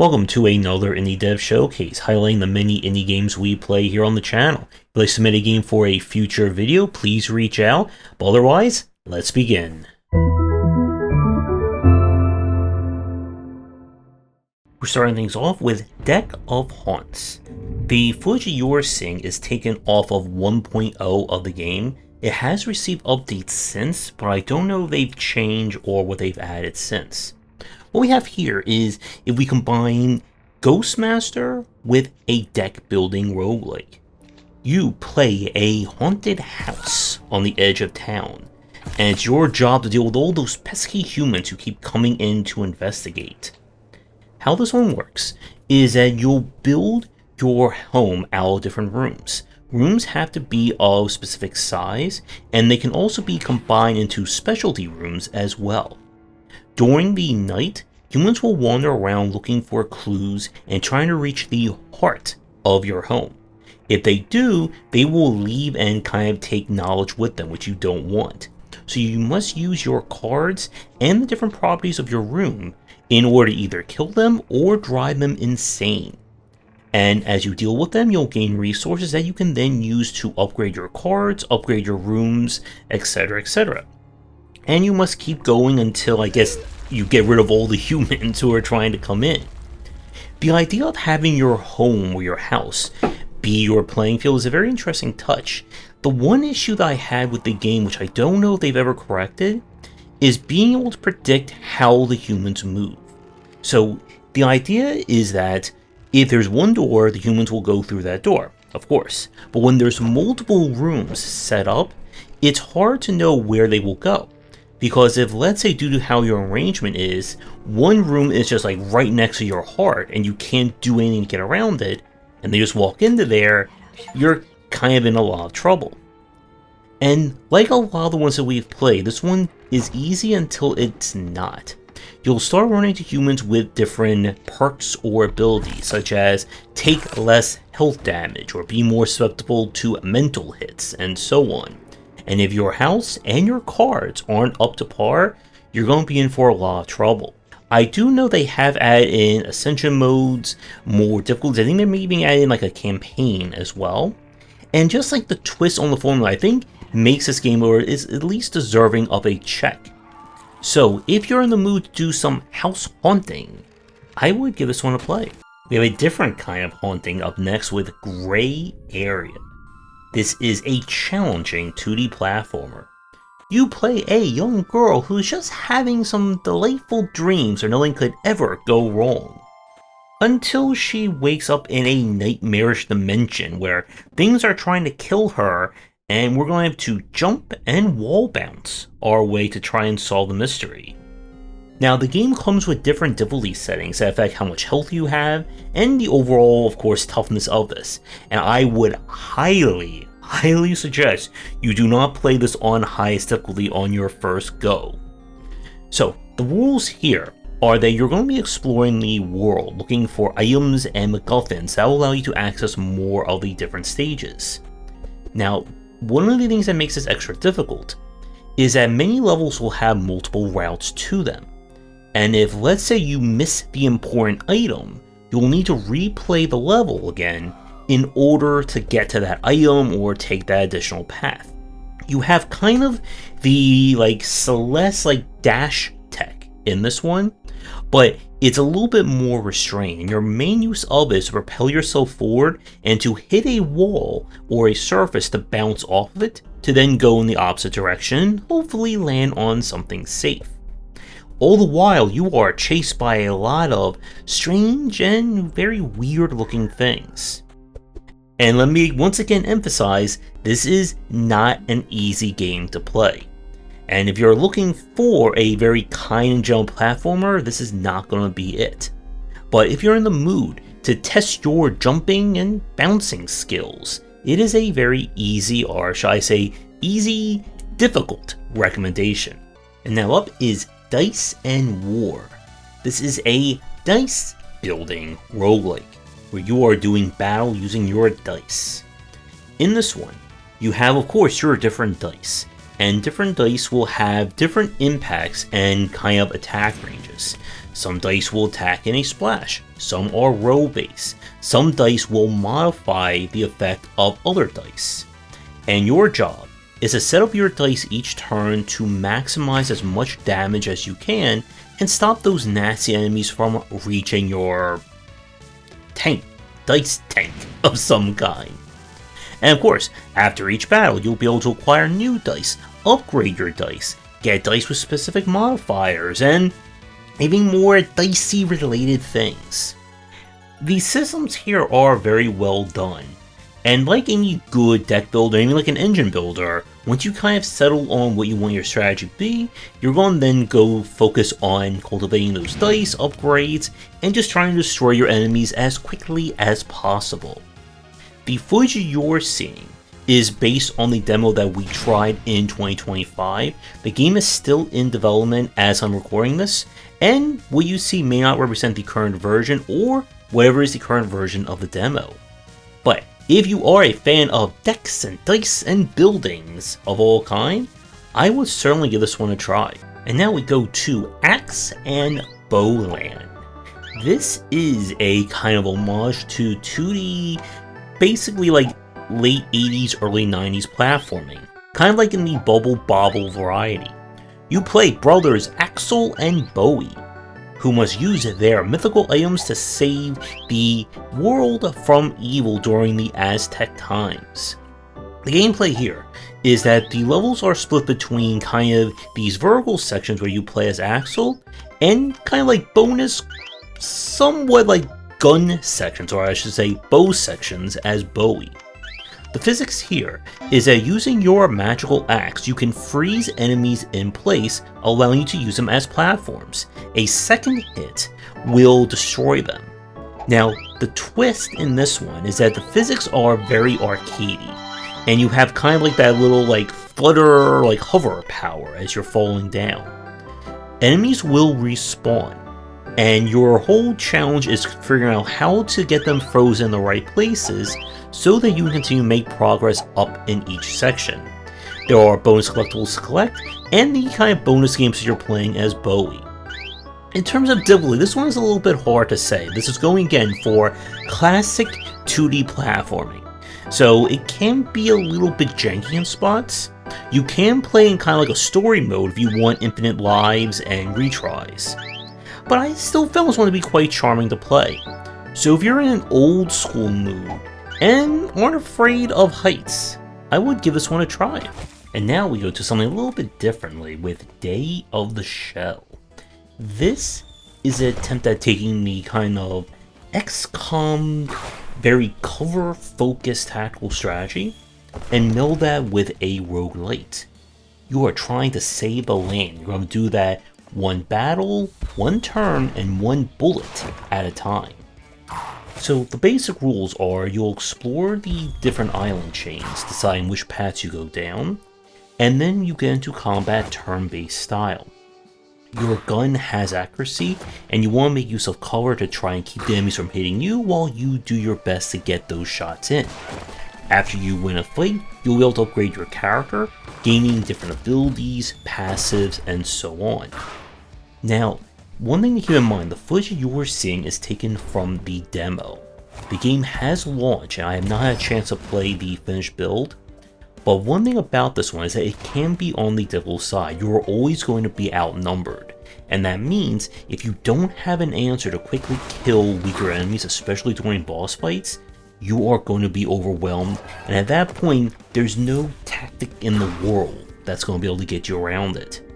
Welcome to another Indie Dev Showcase, highlighting the many indie games we play here on the channel. If you'd like to submit a game for a future video, please reach out. But otherwise, let's begin. We're starting things off with Deck of Haunts. The footage you're seeing is taken off of 1.0 of the game. It has received updates since, but I don't know if they've changed or what they've added since. What we have here is if we combine Ghostmaster with a deck building roguelike. You play a haunted house on the edge of town, and it's your job to deal with all those pesky humans who keep coming in to investigate. How this one works is that you'll build your home out of different rooms. Rooms have to be of specific size, and they can also be combined into specialty rooms as well. During the night, humans will wander around looking for clues and trying to reach the heart of your home. If they do, they will leave and kind of take knowledge with them, which you don't want. So you must use your cards and the different properties of your room in order to either kill them or drive them insane. And as you deal with them, you'll gain resources that you can then use to upgrade your cards, upgrade your rooms, etc, etc. And you must keep going until, I guess, you get rid of all the humans who are trying to come in. The idea of having your home or your house be your playing field is a very interesting touch. The one issue that I had with the game, which I don't know if they've ever corrected, is being able to predict how the humans move. So the idea is that if there's one door, the humans will go through that door, of course. But when there's multiple rooms set up, it's hard to know where they will go. Because if, let's say, due to how your arrangement is, one room is just like right next to your heart and you can't do anything to get around it, and they just walk into there, you're kind of in a lot of trouble. And like a lot of the ones that we've played, this one is easy until it's not. You'll start running into humans with different perks or abilities, such as take less health damage or be more susceptible to mental hits, and so on. And if your house and your cards aren't up to par, you're going to be in for a lot of trouble. I do know they have added in ascension modes, more difficulties. I think they're maybe adding like a campaign as well. And just like the twist on the formula, I think makes this game is at least deserving of a check. So if you're in the mood to do some house haunting, I would give this one a play. We have a different kind of haunting up next with Gray Area. This is a challenging 2D platformer. You play a young girl who's just having some delightful dreams where nothing could ever go wrong. Until she wakes up in a nightmarish dimension where things are trying to kill her, and we're going to have to jump and wall bounce our way to try and solve the mystery. Now, the game comes with different difficulty settings that affect how much health you have, and the overall, of course, toughness of this. And I would highly suggest you do not play this on highest difficulty on your first go. So, the rules here are that you're going to be exploring the world, looking for items and MacGuffins that will allow you to access more of the different stages. Now, one of the things that makes this extra difficult is that many levels will have multiple routes to them. And if, let's say, you miss the important item, you'll need to replay the level again in order to get to that item or take that additional path. You have kind of the Celeste dash tech in this one, but it's a little bit more restrained, and your main use of it is to propel yourself forward and to hit a wall or a surface to bounce off of it, to then go in the opposite direction, hopefully land on something safe. All the while, you are chased by a lot of strange and very weird looking things. And let me once again emphasize, this is not an easy game to play. And if you're looking for a very kind and gentle platformer, this is not going to be it. But if you're in the mood to test your jumping and bouncing skills, it is a very easy, or shall I say, easy, difficult recommendation. And now up is Dice and War. This is a dice building roguelike, where you are doing battle using your dice. In this one, you have, of course, your different dice, and different dice will have different impacts and kind of attack ranges. Some dice will attack in a splash, some are roll-based, some dice will modify the effect of other dice. And your job is to set up your dice each turn to maximize as much damage as you can and stop those nasty enemies from reaching your dice tank of some kind. And of course, after each battle, you'll be able to acquire new dice, upgrade your dice, get dice with specific modifiers, and even more dicey related things. The systems here are very well done, and like any good deck builder, even like an engine builder, once you kind of settle on what you want your strategy to be, you're going to then go focus on cultivating those dice, upgrades, and just trying to destroy your enemies as quickly as possible. The footage you're seeing is based on the demo that we tried in 2025. The game is still in development as I'm recording this, and what you see may not represent the current version or whatever is the current version of the demo. But if you are a fan of decks and dice and buildings of all kind, I would certainly give this one a try. And now we go to Axe and Bowland. This is a kind of homage to 2D, basically like late 80s, early 90s platforming, kind of like in the Bubble Bobble variety. You play brothers Axel and Bowie, who must use their mythical items to save the world from evil during the Aztec times. The gameplay here is that the levels are split between kind of these vertical sections where you play as Axel, and kind of like bonus, somewhat like gun sections, or I should say bow sections, as Bowie. The physics here is that using your magical axe, you can freeze enemies in place, allowing you to use them as platforms. A second hit will destroy them. Now, the twist in this one is that the physics are very arcadey, and you have kind of like that little like flutter, like hover power as you're falling down. Enemies will respawn, and your whole challenge is figuring out how to get them frozen in the right places so that you can continue to make progress up in each section. There are bonus collectibles to collect, and the kind of bonus games that you're playing as Bowie. In terms of difficulty, this one is a little bit hard to say. This is going again for classic 2D platforming, so it can be a little bit janky in spots. You can play in kind of like a story mode if you want infinite lives and retries, but I still found this one to be quite charming to play. So if you're in an old school mood and aren't afraid of heights, I would give this one a try. And now we go to something a little bit differently with Day of the Shell. This is an attempt at taking the kind of XCOM, very cover-focused tactical strategy, and meld that with a roguelite. You are trying to save the land. You're going to do that one battle, one turn, and one bullet at a time. So the basic rules are you'll explore the different island chains, deciding which paths you go down, and then you get into combat turn-based style. Your gun has accuracy, and you want to make use of cover to try and keep the enemies from hitting you while you do your best to get those shots in. After you win a fight, you'll be able to upgrade your character, gaining different abilities, passives, and so on. Now, one thing to keep in mind, the footage you're seeing is taken from the demo. The game has launched, and I have not had a chance to play the finished build, but one thing about this one is that it can be on the difficult side. You are always going to be outnumbered, and that means if you don't have an answer to quickly kill weaker enemies, especially during boss fights, you are going to be overwhelmed, and at that point, there's no tactic in the world that's going to be able to get you around it.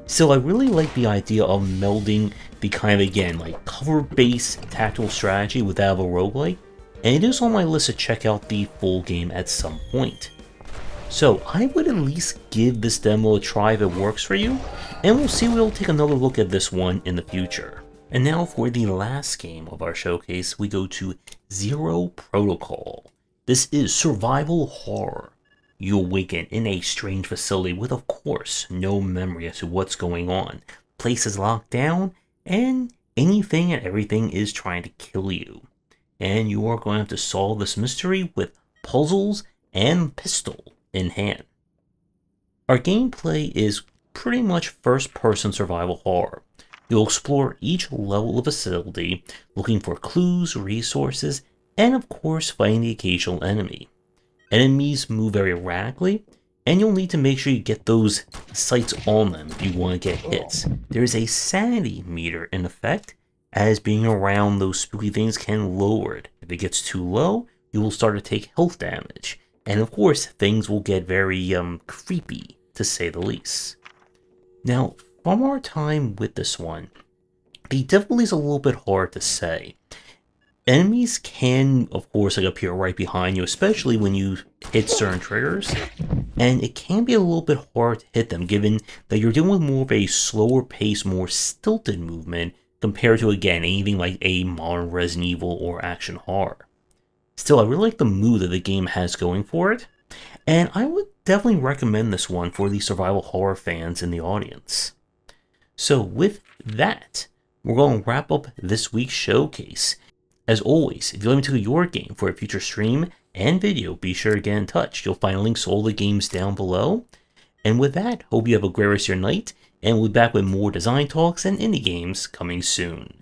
So I really like the idea of melding the kind of, again, like cover-based tactical strategy with that of a roguelike, and it is on my list to check out the full game at some point. So I would at least give this demo a try if it works for you, and we'll see, we'll take another look at this one in the future. And now for the last game of our showcase, we go to Zero Protocol. This is survival horror. You awaken in a strange facility with, of course, no memory as to what's going on. Place is locked down, and anything and everything is trying to kill you. And you are going to have to solve this mystery with puzzles and pistol in hand. Our gameplay is pretty much first-person survival horror. You'll explore each level of facility, looking for clues, resources, and of course fighting the occasional enemy. Enemies move very erratically, and you'll need to make sure you get those sights on them if you want to get hits. There's a sanity meter in effect, as being around those spooky things can lower it. If it gets too low, you will start to take health damage, and of course things will get very creepy, to say the least. Now, from our time with this one, the difficulty is a little bit hard to say. Enemies can, of course, appear right behind you, especially when you hit certain triggers, and it can be a little bit hard to hit them, given that you're dealing with more of a slower pace, more stilted movement, compared to, again, anything like a modern Resident Evil or action horror. Still, I really like the mood that the game has going for it, and I would definitely recommend this one for the survival horror fans in the audience. So with that, we're going to wrap up this week's showcase. As always, if you'd like me to your game for a future stream and video, be sure to get in touch. You'll find links to all the games down below. And with that, hope you have a great rest of your night, and we'll be back with more design talks and indie games coming soon.